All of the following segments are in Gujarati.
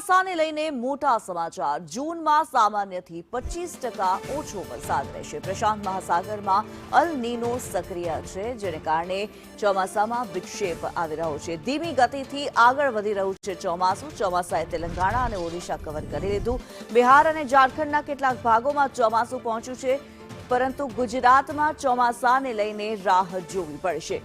ચોમાસાને લઈને મોટા સમાચાર। જૂનમાં સામાન્યથી 25% ઓછો વરસાદ રહેશે। પ્રશાંત મહાસાગરમાં અલ નીનો સક્રિય છે, જેને કારણે ચોમાસામાં વિક્ષેપ આવી રહ્યો છે। ધીમી ગતિથી આગળ વધી રહ્યું છે ચોમાસું। ચોમાસાએ તેલંગાણા અને ઓડિશા કવર કરી લીધું। બિહાર અને ઝારખંડના કેટલાક ભાગોમાં ચોમાસું પહોંચ્યું છે, પરંતુ ગુજરાતમાં ચોમાસાને લઈને રાહ જોવી પડશે।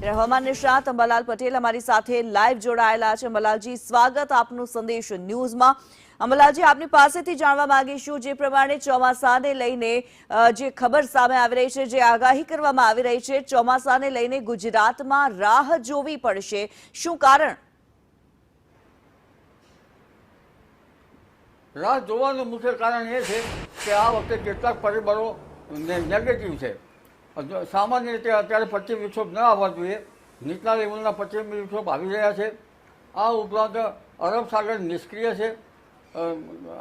હવામાન નિષ્ણાત અંબાલાલ પટેલ અમારી સાથે લાઈવ જોડાયેલા છે। અંબાલાલજી, સ્વાગત આપનું સંદેશ ન્યૂઝમાં। અંબાલાલજી, આપની પાસેથી જાણવા માંગીશું જે પ્રમાણે ચોમાસાને લઈને જે ખબર સામે આવી રહી છે, જે આગાહી કરવામાં આવી રહી છે, ચોમાસાને લઈને ગુજરાતમાં રાહ જોવી પડશે, શું કારણ? રાહ જોવાનું મુખ્ય કારણ એ છે કે આ વખતે કેટલાક પરિબળો નેગેટિવ છે। સામાન્ય રીતે અત્યારે પશ્ચિમ વિક્ષોભ ન આવવા જોઈએ, નીચલા લેવલના પશ્ચિમ વિક્ષોભ આવી રહ્યા છે। આ ઉપરાંત અરબ સાગર નિષ્ક્રિય છે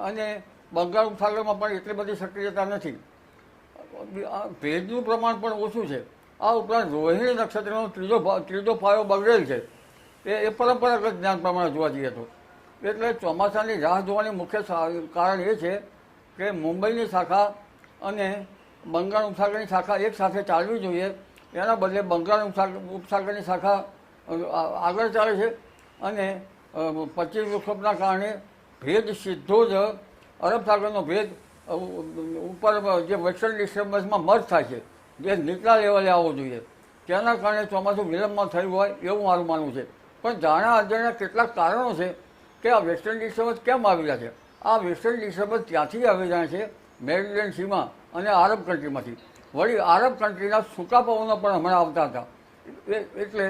અને બંગાળ ઉપસાગરમાં પણ એટલી બધી સક્રિયતા નથી। ભેજનું પ્રમાણ પણ ઓછું છે। આ ઉપરાંત રોહિણી નક્ષત્રનો ત્રીજો પાયો બગડેલ છે। એ પરંપરાગત જ્ઞાન પ્રમાણે જોવા જઈએ તો એટલે ચોમાસાની રાહ જોવાની મુખ્ય કારણ એ છે કે મુંબઈની શાખા અને બંગાળ ઉપસાગરની શાખા એક સાથે ચાલવી જોઈએ, એના બદલે બંગાળ ઉપસાગરની શાખા આગળ ચાલે છે અને પશ્ચિમ વિક્ષોભના કારણે ભેજ સીધો જ અરબ સાગરનો ભેજ ઉપર જે વેસ્ટર્ન ડિસ્ટર્બન્સમાં મર્જ થાય છે, જે નીચલા લેવલે આવવો જોઈએ, તેના કારણે ચોમાસું વિલંબમાં થયું હોય એવું મારું માનવું છે। પણ જાણ્યા અજાણ્યા કેટલાક કારણો છે કે આ વેસ્ટર્ન ડિસ્ટર્બન્સ કેમ આવી રહ્યા છે। આ વેસ્ટર્ન ડિસ્ટર્બન્સ ત્યાંથી આવી રહ્યા છે મેરીલેન્ડ સીમાં અને આરબ કન્ટ્રીમાંથી। વળી આરબ કન્ટ્રીના સૂકા પવનો પણ હમણાં આવતા હતા, એટલે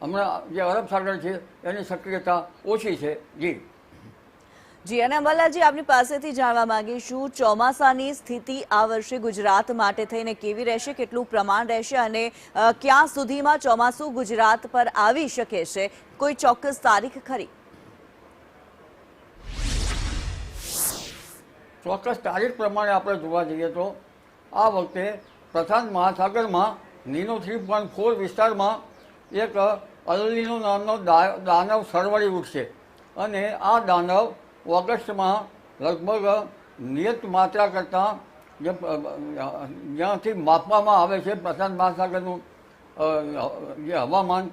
હમણાં જે અરબ સાગર છે એની સક્રિયતા ઓછી છે। જી, અને અંબાલાલજી, આપની પાસેથી જાણવા માંગીશું ચોમાસાની સ્થિતિ આ વર્ષે ગુજરાત માટે થઈને કેવી રહેશે, કેટલું પ્રમાણ રહેશે અને ક્યાં સુધીમાં ચોમાસું ગુજરાત પર આવી શકે છે? કોઈ ચોક્કસ તારીખ ખરી? ચોક્કસ તારીખ પ્રમાણે આપણે જોવા જઈએ તો આ વખતે પ્રશાંત મહાસાગરમાં નીનો 3.4 વિસ્તારમાં એક અલ નીનો નામનો દાનવ સરવળી ઉઠશે અને આ દાનવ ઓગસ્ટમાં લગભગ નિયત માત્રા કરતાં જ્યાંથી માપવામાં આવે છે પ્રશાંત મહાસાગરનું જે હવામાન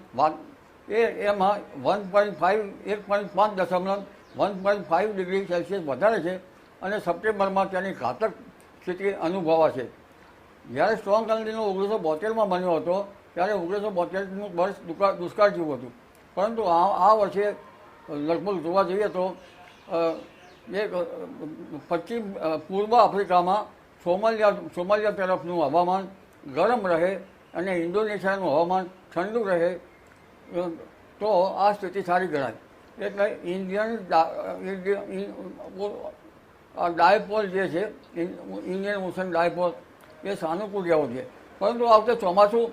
એમાં 1.5 ડિગ્રી સેલ્સિયસ વધારે છે અને સપ્ટેમ્બરમાં તેની ઘાતક સ્થિતિ અનુભવાશે। જ્યારે સ્ટ્રોંગ અલ નીનો 1972માં બન્યો હતો ત્યારે 1972નું વર્ષ દુષ્કાળ જેવું હતું, પરંતુ આ વર્ષે લગભગ જોવા જઈએ તો એક પૂર્વ આફ્રિકામાં સોમાલિયા તરફનું હવામાન ગરમ રહે અને ઇન્ડોનેશિયાનું હવામાન ઠંડુ રહે તો આ સ્થિતિ સારી ગણાય। એટલે ઇન્ડિયન ડાયપોલ જે છે, ઇન્ડિયન ઓશન ડાયપોલ, એ સાનુકૂળ રહેવું જોઈએ। પરંતુ આ વખતે ચોમાસું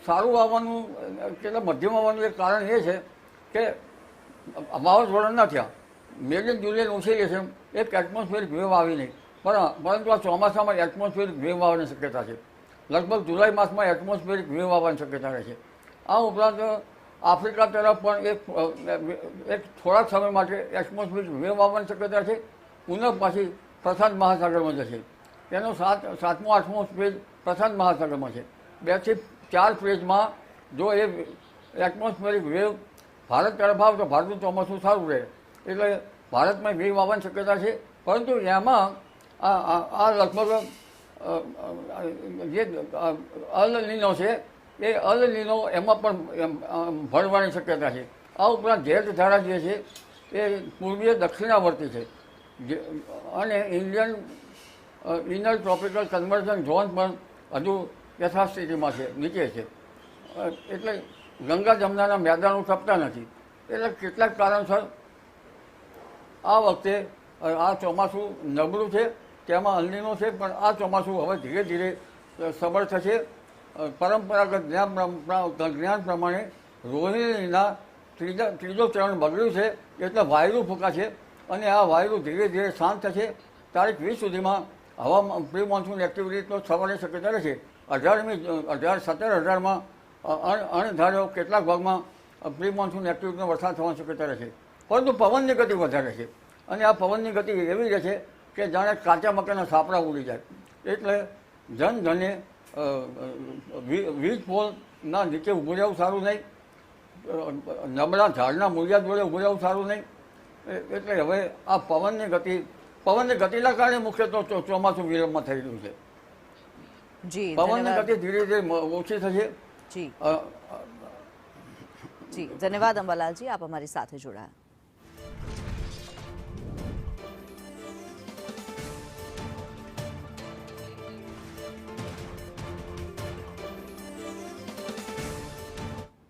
સારું આવવાનું એટલે મધ્યમ આવવાનું એક કારણ એ છે કે વાવાઝોડા ન થયા। મેજર જુલિયન ઓસિલેશન એક એટમોસ્ફિયરિક વેવ આવી નહીં, પરંતુ આ ચોમાસામાં એટમોસ્ફિયરિક વેવ આવવાની શક્યતા છે। લગભગ જુલાઈ માસમાં એટમોસ્ફિયરિક વેવ આવવાની શક્યતા રહે છે। આ ઉપરાંત આફ્રિકા તરફ પણ એક થોડાક સમય માટે એટમોસ્ફિયરિક વેવ આવવાની શક્યતા છે। પુનઃ પાછી પ્રશાંત મહાસાગરમાં જશે। તેનો 7મો 8મો ફેઝ પ્રશાંત મહાસાગરમાં છે। 2 થી 4 ફેઝમાં જો એ એટમોસ્ફિયરિક વેવ ભારત તરફ આવે તો ભારતનું ચોમાસું સારું રહે, એટલે ભારતમાં વેવ આવવાની શક્યતા છે। પરંતુ એમાં આ લગભગ જે અલ નીનો છે એ અલ નીનો એમાં પણ ભળવાની શક્યતા છે। આ ઉપરાંત જેટ ધારા જે છે એ પૂર્વીય દક્ષિણાવર્તી છે અને Indian inner tropical conversion zone પણ હજુ યથાસ્થિતિમાં છે, નીચે છે, એટલે ગંગા જમનાના મેદાનો તપતા નથી। એટલે કેટલાક કારણસર આ વખતે આ ચોમાસું નબળું છે, તેમાં અલ નીનો છે, પણ આ ચોમાસું હવે ધીરે ધીરે સબળ થશે। પરંપરાગત જ્ઞાન પ્રમાણે રોહિણીના ત્રીજો ચરણ બગડ્યું છે, એટલે વાયુ ફૂંકાશે અને આ વાયુ ધીરે ધીરે શાંત થશે। તારીખ 20 સુધીમાં હવામાન પ્રી મોન્સૂન એક્ટિવિટીનો થવાની શક્યતા રહેશે। 17-18માં અણધાર્યો કેટલાક ભાગમાં પ્રી મોન્સૂન એક્ટિવિટીનો વરસાદ થવાની શક્યતા રહે છે, પરંતુ પવનની ગતિ વધારે છે અને આ પવનની ગતિ એવી રહે છે કે જાણે કાચા મકાના સાપડા ઉડી જાય. એટલે જનધને વીજ પોલના નીચે ઊભું રહેવું સારું નહીં, નબળા ઝાડના મૂળિયા જોડે ઊભું રહેવું સારું નહીં. એટલે હવે આ પવનની ગતિના કારણે મુખ્યત્વે ચોમાસું વિલંબમાં થઈ રહ્યું છે. જી પવનની ગતિ ધીરે ધીરે ઓછી થશે. જી જી ધન્યવાદ અંબાલાલજી, આપ અમારી સાથે જોડાયા.